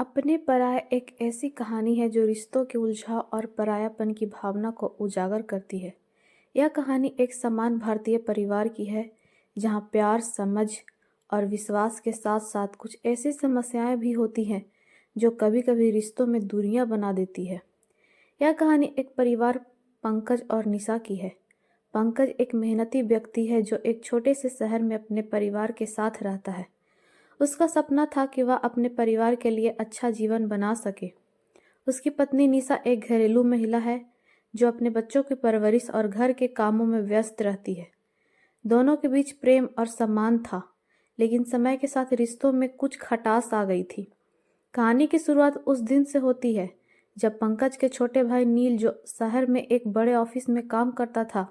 अपने पराये एक ऐसी कहानी है जो रिश्तों के उलझाव और परायापन की भावना को उजागर करती है। यह कहानी एक समान भारतीय परिवार की है, जहाँ प्यार, समझ और विश्वास के साथ साथ कुछ ऐसी समस्याएं भी होती हैं जो कभी-कभी रिश्तों में दूरियां बना देती है। यह कहानी एक परिवार पंकज और निशा की है। पंकज एक मेहनती व्यक्ति है जो एक छोटे से शहर में अपने परिवार के साथ रहता है। उसका सपना था कि वह अपने परिवार के लिए अच्छा जीवन बना सके। उसकी पत्नी निशा एक घरेलू महिला है जो अपने बच्चों की परवरिश और घर के कामों में व्यस्त रहती है। दोनों के बीच प्रेम और सम्मान था, लेकिन समय के साथ रिश्तों में कुछ खटास आ गई थी। कहानी की शुरुआत उस दिन से होती है जब पंकज के छोटे भाई नील, जो शहर में एक बड़े ऑफिस में काम करता था,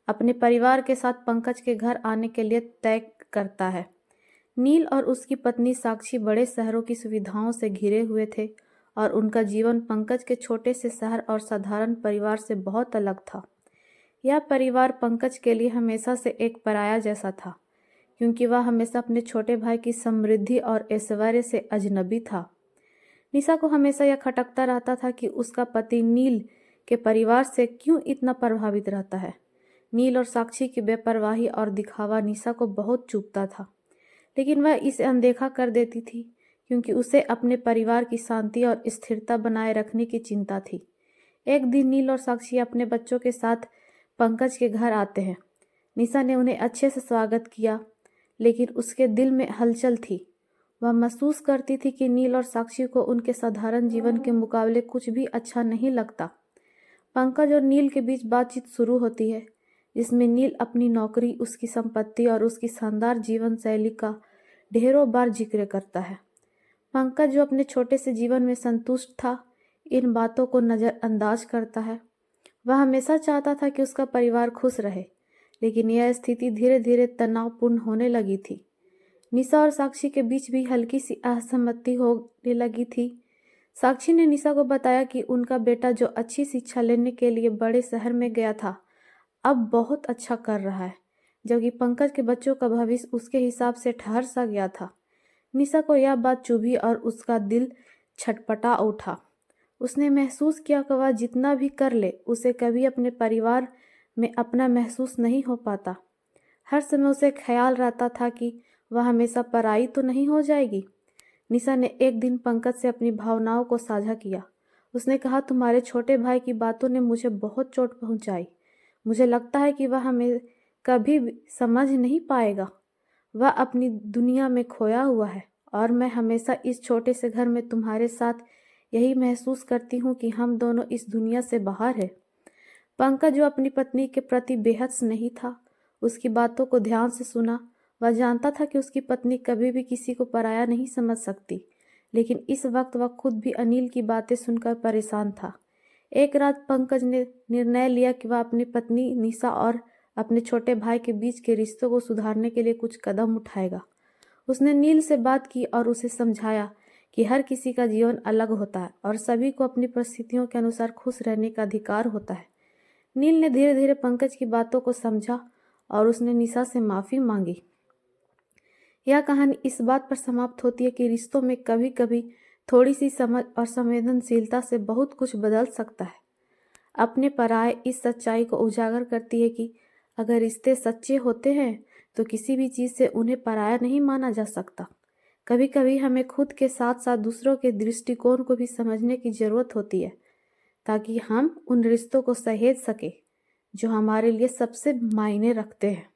अपने परिवार के साथ पंकज के घर आने के लिए तय करता है। नील और उसकी पत्नी साक्षी बड़े शहरों की सुविधाओं से घिरे हुए थे और उनका जीवन पंकज के छोटे से शहर और साधारण परिवार से बहुत अलग था। यह परिवार पंकज के लिए हमेशा से एक पराया जैसा था, क्योंकि वह हमेशा अपने छोटे भाई की समृद्धि और ऐश्वर्य से अजनबी था। निशा को हमेशा यह खटकता रहता था कि उसका पति नील के परिवार से क्यों इतना प्रभावित रहता है। नील और साक्षी की बेपरवाही और दिखावा निशा को बहुत चुभता था, लेकिन वह इसे अनदेखा कर देती थी क्योंकि उसे अपने परिवार की शांति और स्थिरता बनाए रखने की चिंता थी। एक दिन नील और साक्षी अपने बच्चों के साथ पंकज के घर आते हैं। निशा ने उन्हें अच्छे से स्वागत किया, लेकिन उसके दिल में हलचल थी। वह महसूस करती थी कि नील और साक्षी को उनके साधारण जीवन के मुकाबले कुछ भी अच्छा नहीं लगता। पंकज और नील के बीच बातचीत शुरू होती है, जिसमें नील अपनी नौकरी, उसकी संपत्ति और उसकी शानदार जीवन शैली का ढेरों बार जिक्र करता है। पंकज, जो अपने छोटे से जीवन में संतुष्ट था, इन बातों को नज़रअंदाज करता है। वह हमेशा चाहता था कि उसका परिवार खुश रहे, लेकिन यह स्थिति धीरे धीरे तनावपूर्ण होने लगी थी। निशा और साक्षी के बीच भी हल्की सी असहमति होने लगी थी। साक्षी ने निशा को बताया कि उनका बेटा, जो अच्छी शिक्षा लेने के लिए बड़े शहर में गया था, अब बहुत अच्छा कर रहा है, जबकि पंकज के बच्चों का भविष्य उसके हिसाब से ठहर सा गया था। निशा को यह बात चुभी और उसका दिल छटपटा उठा। उसने महसूस किया कि वह जितना भी कर ले, उसे कभी अपने परिवार में अपना महसूस नहीं हो पाता। हर समय उसे ख्याल रहता था कि वह हमेशा पराई तो नहीं हो जाएगी। निशा ने एक दिन पंकज से अपनी भावनाओं को साझा किया। उसने कहा, तुम्हारे छोटे भाई की बातों ने मुझे बहुत चोट पहुंचाई। मुझे लगता है कि वह हमें कभी भी समझ नहीं पाएगा। वह अपनी दुनिया में खोया हुआ है और मैं हमेशा इस छोटे से घर में तुम्हारे साथ यही महसूस करती हूँ कि हम दोनों इस दुनिया से बाहर हैं। पंकज, जो अपनी पत्नी के प्रति बेहद स्नेही था, उसकी बातों को ध्यान से सुना। वह जानता था कि उसकी पत्नी कभी भी किसी को पराया नहीं समझ सकती, लेकिन इस वक्त वह खुद भी अनिल की बातें सुनकर परेशान था। एक रात पंकज ने निर्णय लिया कि वह अपनी पत्नी निशा और अपने छोटे भाई के बीच के रिश्तों को सुधारने के लिए कुछ कदम उठाएगा। उसने नील से बात की और उसे समझाया कि हर किसी का जीवन अलग होता है और सभी को अपनी परिस्थितियों के अनुसार खुश रहने का अधिकार होता है। नील ने धीरे धीरे पंकज की बातों को समझा और उसने निशा से माफ़ी मांगी। यह कहानी इस बात पर समाप्त होती है कि रिश्तों में कभी कभी थोड़ी सी समझ और संवेदनशीलता से बहुत कुछ बदल सकता है। अपने पराये इस सच्चाई को उजागर करती है कि अगर रिश्ते सच्चे होते हैं तो किसी भी चीज़ से उन्हें पराया नहीं माना जा सकता। कभी कभी हमें खुद के साथ साथ दूसरों के दृष्टिकोण को भी समझने की ज़रूरत होती है, ताकि हम उन रिश्तों को सहेज सके जो हमारे लिए सबसे मायने रखते हैं।